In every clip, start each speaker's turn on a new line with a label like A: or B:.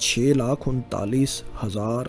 A: 6,39,000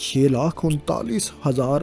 A: 6,39,000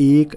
A: 1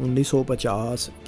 A: 1950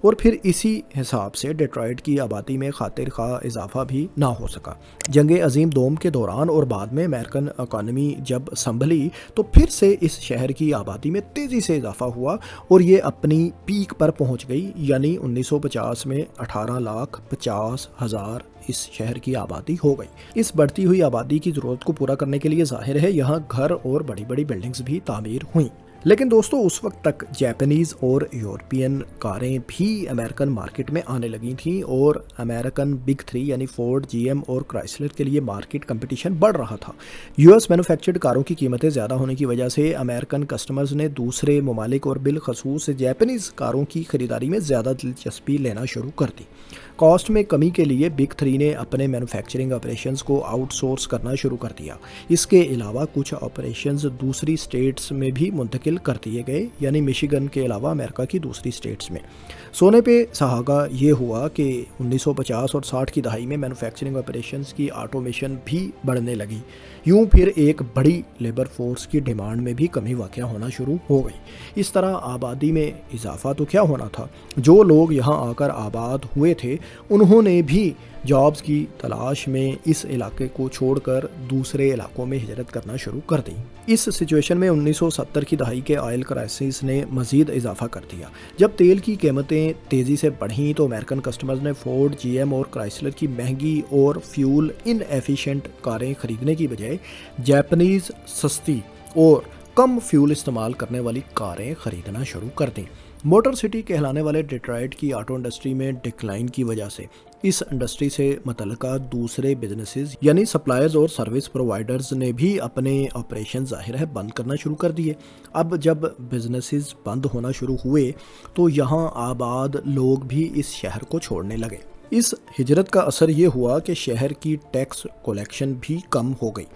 A: اور پھر اسی حساب سے ڈیٹرائٹ کی آبادی میں خاطر خواہ اضافہ بھی نہ ہو سکا۔ جنگ عظیم دوم کے دوران اور بعد میں امریکن اکانومی جب سنبھلی تو پھر سے اس شہر کی آبادی میں تیزی سے اضافہ ہوا اور یہ اپنی پیک پر پہنچ گئی، یعنی 1950 میں 18,50,000 اس شہر کی آبادی ہو گئی۔ اس بڑھتی ہوئی آبادی کی ضرورت کو پورا کرنے کے لیے ظاہر ہے یہاں گھر اور بڑی بڑی بلڈنگز بھی تعمیر ہوئیں، لیکن دوستو اس وقت تک جاپانیز اور یورپین کاریں بھی امریکن مارکیٹ میں آنے لگی تھیں اور امریکن بگ تھری یعنی فورڈ، جی ایم اور کرائسلر کے لیے مارکیٹ کمپٹیشن بڑھ رہا تھا۔ یو ایس مینوفیکچرڈ کاروں کی قیمتیں زیادہ ہونے کی وجہ سے امریکن کسٹمرز نے دوسرے ممالک اور بالخصوص جاپانیز کاروں کی خریداری میں زیادہ دلچسپی لینا شروع کر دی۔ کاسٹ میں کمی کے لیے بگ تھری نے اپنے مینوفیکچرنگ آپریشنز کو آؤٹ سورس کرنا شروع کر دیا۔ اس کے علاوہ کچھ آپریشنز دوسری اسٹیٹس میں بھی منتقل کر دیے گئے، یعنی مشیگن کے علاوہ امریکہ کی دوسری اسٹیٹس میں۔ سونے پہ سہاگا یہ ہوا کہ 1950 اور 60 کی دہائی میں مینوفیکچرنگ آپریشنز کی آٹومیشن بھی بڑھنے لگی۔ یوں پھر ایک بڑی لیبر فورس کی ڈیمانڈ میں بھی کمی واقع ہونا شروع ہو گئی۔ اس طرح آبادی میں اضافہ تو کیا ہونا تھا، جو لوگ یہاں آ کر آباد ہوئے تھے انہوں نے بھی جابز کی تلاش میں اس علاقے کو چھوڑ کر دوسرے علاقوں میں ہجرت کرنا شروع کر دی۔ اس سچویشن میں 1970 کی دہائی کے آئل کرائسس نے مزید اضافہ کر دیا۔ جب تیل کی قیمتیں تیزی سے بڑھیں تو امریکن کسٹمرز نے فورڈ، جی ایم اور کرائسلر کی مہنگی اور فیول ان ایفیشینٹ کاریں خریدنے کی بجائے جاپانیز سستی اور کم فیول استعمال کرنے والی کاریں خریدنا شروع کر دیں۔ موٹر سٹی کہلانے والے ڈیٹرائٹ کی آٹو انڈسٹری میں ڈکلائن کی وجہ سے اس انڈسٹری سے متعلقہ دوسرے بزنسز یعنی سپلائرز اور سروس پرووائڈرز نے بھی اپنے آپریشن ظاہر ہے بند کرنا شروع کر دیے۔ اب جب بزنسز بند ہونا شروع ہوئے تو یہاں آباد لوگ بھی اس شہر کو چھوڑنے لگے۔ اس ہجرت کا اثر یہ ہوا کہ شہر کی ٹیکس کلیکشن بھی کم ہو گئی۔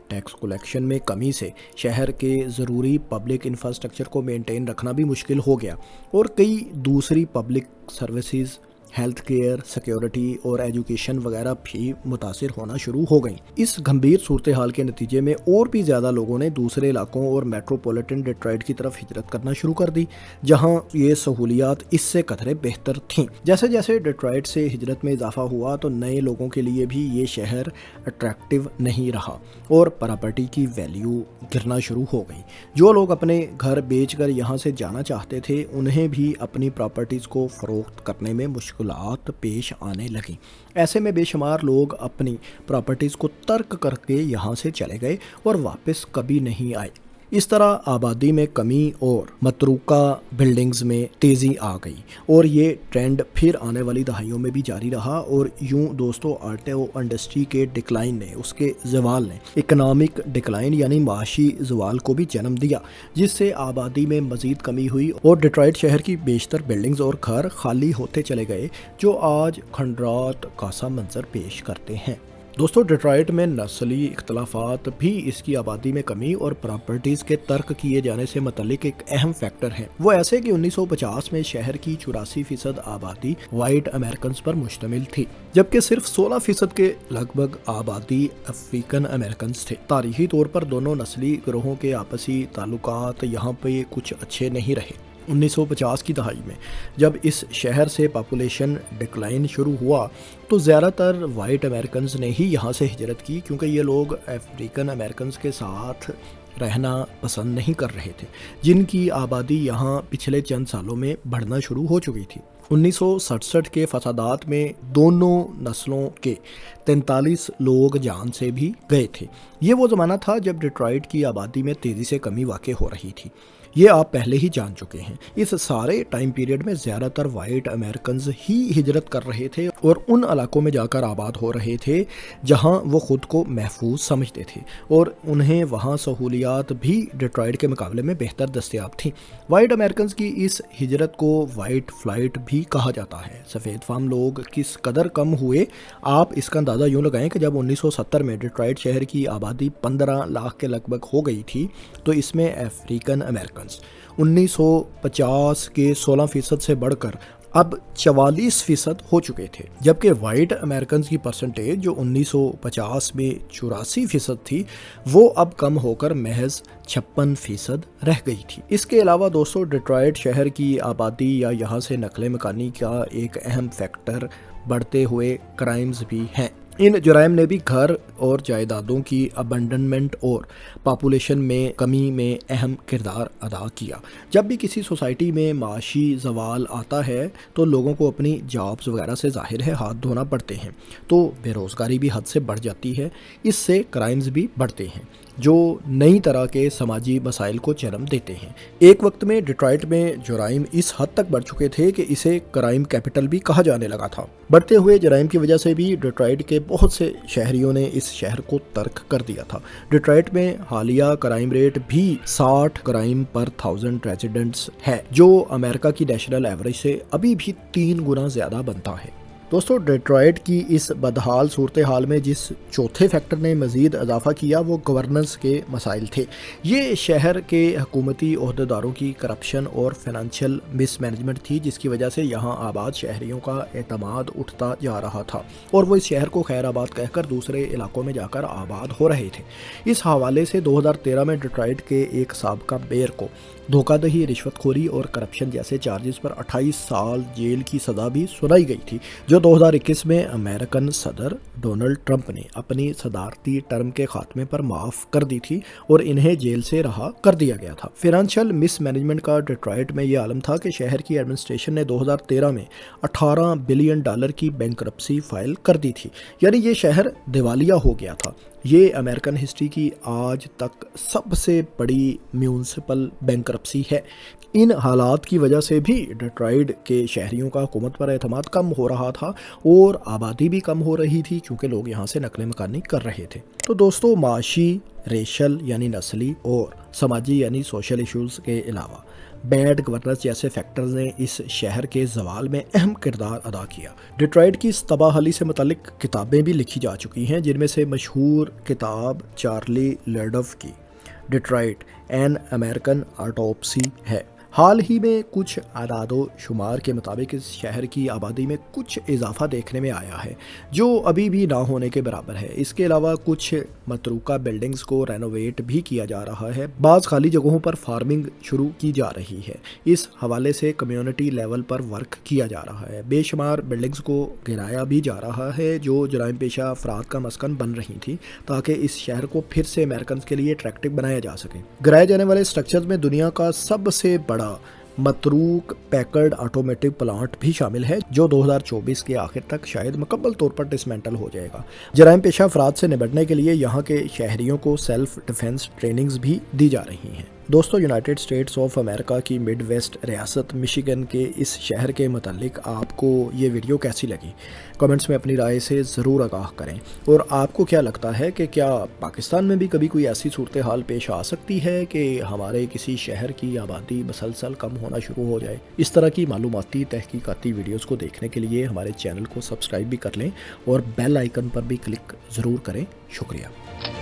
A: ٹیکس کلیکشن میں کمی سے شہر کے ضروری پبلک انفراسٹرکچر کو مینٹین رکھنا بھی مشکل ہو گیا اور کئی دوسری public services, health care, security اور ایجوکیشن وغیرہ بھی متاثر ہونا شروع ہو گئیں۔ اس گھمبیر صورتحال کے نتیجے میں اور بھی زیادہ لوگوں نے دوسرے علاقوں اور میٹروپولیٹن ڈیٹرائٹ کی طرف ہجرت کرنا شروع کر دی، جہاں یہ سہولیات اس سے قدرے بہتر تھیں۔ جیسے جیسے ڈیٹرائٹ سے ہجرت میں اضافہ ہوا تو نئے لوگوں کے لیے بھی یہ شہر اٹریکٹیو نہیں رہا اور پراپرٹی کی ویلیو گرنا شروع ہو گئی۔ جو لوگ اپنے گھر بیچ کر یہاں سے جانا چاہتے تھے انہیں بھی اپنی پراپرٹیز کو فروخت کرنے میں مشکلات پیش آنے لگیں۔ ایسے میں بے شمار لوگ اپنی پراپرٹیز کو ترک کر کے یہاں سے چلے گئے اور واپس کبھی نہیں آئے۔ اس طرح آبادی میں کمی اور متروکہ بلڈنگز میں تیزی آ گئی اور یہ ٹرینڈ پھر آنے والی دہائیوں میں بھی جاری رہا اور یوں دوستو آٹو انڈسٹری کے ڈکلائن نے، اس کے زوال نے اکنامک ڈکلائن یعنی معاشی زوال کو بھی جنم دیا، جس سے آبادی میں مزید کمی ہوئی اور ڈیٹرائٹ شہر کی بیشتر بلڈنگز اور گھر خالی ہوتے چلے گئے جو آج کھنڈرات کا سا منظر پیش کرتے ہیں۔ دوستو ڈیٹرائٹ میں نسلی اختلافات بھی اس کی آبادی میں کمی اور پراپرٹیز کے ترک کیے جانے سے متعلق ایک اہم فیکٹر ہیں۔ وہ ایسے کہ 1950 میں شہر کی 84% آبادی وائٹ امریکنز پر مشتمل تھی، جبکہ صرف 16% کے لگ بھگ آبادی افریقن امریکنز تھے۔ تاریخی طور پر دونوں نسلی گروہوں کے آپسی تعلقات یہاں پہ کچھ اچھے نہیں رہے۔ 1950 کی دہائی میں جب اس شہر سے پاپولیشن ڈکلائن شروع ہوا تو زیادہ تر وائٹ امریکنز نے ہی یہاں سے ہجرت کی، کیونکہ یہ لوگ افریقن امریکنز کے ساتھ رہنا پسند نہیں کر رہے تھے، جن کی آبادی یہاں پچھلے چند سالوں میں بڑھنا شروع ہو چکی تھی۔ 1967 کے فسادات میں دونوں نسلوں کے 43 لوگ جان سے بھی گئے تھے۔ یہ وہ زمانہ تھا جب ڈیٹرائٹ کی آبادی میں تیزی سے کمی واقع ہو رہی تھی۔ یہ آپ پہلے ہی جان چکے ہیں۔ اس سارے ٹائم پیریڈ میں زیادہ تر وائٹ امریکنز ہی ہجرت کر رہے تھے اور ان علاقوں میں جا کر آباد ہو رہے تھے جہاں وہ خود کو محفوظ سمجھتے تھے اور انہیں وہاں سہولیات بھی ڈیٹرائٹ کے مقابلے میں بہتر دستیاب تھیں۔ وائٹ امریکنز کی اس ہجرت کو وائٹ فلائٹ بھی کہا جاتا ہے۔ سفید فام لوگ کس قدر کم ہوئے آپ اس کا اندازہ یوں لگائیں کہ جب 1970 میں ڈیٹرائٹ شہر کی آبادی 15 لاکھ کے لگ بھگ ہو گئی تھی تو اس میں افریقن امریکن 1950 کے 16% سے بڑھ کر اب 44% ہو چکے تھے، جبکہ وائٹ امریکنز کی پرسنٹیج جو 1950 میں 84% تھی وہ اب کم ہو کر محض 56% رہ گئی تھی۔ اس کے علاوہ دوستو ڈیٹرائٹ شہر کی آبادی یا یہاں سے نقل مکانی کا ایک اہم فیکٹر بڑھتے ہوئے کرائمز بھی ہیں۔ ان جرائم نے بھی گھر اور جائیدادوں کی ابنڈنمنٹ اور پاپولیشن میں کمی میں اہم کردار ادا کیا۔ جب بھی کسی سوسائٹی میں معاشی زوال آتا ہے تو لوگوں کو اپنی جابز وغیرہ سے ظاہر ہے ہاتھ دھونا پڑتے ہیں، تو بے روزگاری بھی حد سے بڑھ جاتی ہے، اس سے کرائمز بھی بڑھتے ہیں جو نئی طرح کے سماجی مسائل کو جنم دیتے ہیں۔ ایک وقت میں ڈیٹرائٹ میں جرائم اس حد تک بڑھ چکے تھے کہ اسے کرائم کیپٹل بھی کہا جانے لگا تھا۔ بڑھتے ہوئے جرائم کی وجہ سے بھی ڈیٹرائٹ کے بہت سے شہریوں نے اس شہر کو ترک کر دیا تھا۔ ڈیٹرائٹ میں حالیہ کرائم ریٹ بھی 60 کرائم پر 1000 ریزیڈنٹس ہے، جو امریکہ کی نیشنل ایوریج سے ابھی بھی 3 گنا زیادہ بنتا ہے۔ دوستو ڈیٹرائٹ کی اس بدحال صورتحال میں جس چوتھے فیکٹر نے مزید اضافہ کیا وہ گورننس کے مسائل تھے۔ یہ شہر کے حکومتی عہدیداروں کی کرپشن اور فائنینشیل مس مینجمنٹ تھی، جس کی وجہ سے یہاں آباد شہریوں کا اعتماد اٹھتا جا رہا تھا اور وہ اس شہر کو خیر آباد کہہ کر دوسرے علاقوں میں جا کر آباد ہو رہے تھے۔ اس حوالے سے 2013 میں ڈیٹرائٹ کے ایک سابقہ میئر کو دھوکہ دہی، رشوت خوری اور کرپشن جیسے چارجز پر 28 سال جیل کی سزا بھی سنائی گئی تھی، جو 2021 میں امریکن صدر ڈونلڈ ٹرمپ نے اپنی صدارتی ٹرم کے خاتمے پر معاف کر دی تھی اور انہیں جیل سے رہا کر دیا گیا تھا۔ فائنینشیل مس مینجمنٹ کا ڈیٹرائٹ میں یہ عالم تھا کہ شہر کی ایڈمنسٹریشن نے 2013 میں $18 بلین کی بینکرپسی فائل کر دی تھی، یعنی یہ شہر دیوالیہ ہو گیا تھا۔ یہ امریکن ہسٹری کی آج تک سب سے بڑی میونسپل بینکرپسی ہے۔ ان حالات کی وجہ سے بھی ڈیٹرائٹ کے شہریوں کا حکومت پر اعتماد کم ہو رہا تھا اور آبادی بھی کم ہو رہی تھی، کیونکہ لوگ یہاں سے نقل مکانی کر رہے تھے۔ تو دوستو معاشی، ریشل یعنی نسلی اور سماجی یعنی سوشل ایشوز کے علاوہ بیڈ گورننس جیسے فیکٹرز نے اس شہر کے زوال میں اہم کردار ادا کیا۔ ڈیٹرائٹ کی اس تباہ حالی سے متعلق کتابیں بھی لکھی جا چکی ہیں، جن میں سے مشہور کتاب چارلی لیڈف کی ڈیٹرائٹ این امریکن آٹوپسی ہے۔ حال ہی میں کچھ اعداد و شمار کے مطابق اس شہر کی آبادی میں کچھ اضافہ دیکھنے میں آیا ہے، جو ابھی بھی نہ ہونے کے برابر ہے۔ اس کے علاوہ کچھ متروکہ بلڈنگز کو رینوویٹ بھی کیا جا رہا ہے، بعض خالی جگہوں پر فارمنگ شروع کی جا رہی ہے۔ اس حوالے سے کمیونٹی لیول پر ورک کیا جا رہا ہے۔ بے شمار بلڈنگز کو گرایا بھی جا رہا ہے جو جرائم پیشہ افراد کا مسکن بن رہی تھی، تاکہ اس شہر کو پھر سے امریکنز کے لیے اٹریکٹیو بنایا جا سکے۔ گرائے جانے والے اسٹرکچرز میں دنیا کا سب سے بڑا متروک پیکرڈ آٹومیٹک پلانٹ بھی شامل ہے، جو 2024 کے آخر تک شاید مکمل طور پر ڈسمینٹل ہو جائے گا۔ جرائم پیشہ افراد سے نمٹنے کے لیے یہاں کے شہریوں کو سیلف ڈیفنس ٹریننگز بھی دی جا رہی ہیں۔ دوستو یونائٹڈ اسٹیٹس آف امریکہ کی مڈ ویسٹ ریاست مشیگن کے اس شہر کے متعلق آپ کو یہ ویڈیو کیسی لگی؟ کمنٹس میں اپنی رائے سے ضرور آگاہ کریں، اور آپ کو کیا لگتا ہے کہ کیا پاکستان میں بھی کبھی کوئی ایسی صورتحال پیش آ سکتی ہے کہ ہمارے کسی شہر کی آبادی مسلسل کم ہونا شروع ہو جائے؟ اس طرح کی معلوماتی تحقیقاتی ویڈیوز کو دیکھنے کے لیے ہمارے چینل کو سبسکرائب بھی کر لیں اور بیل آئیکن پر بھی کلک ضرور کریں۔ شکریہ۔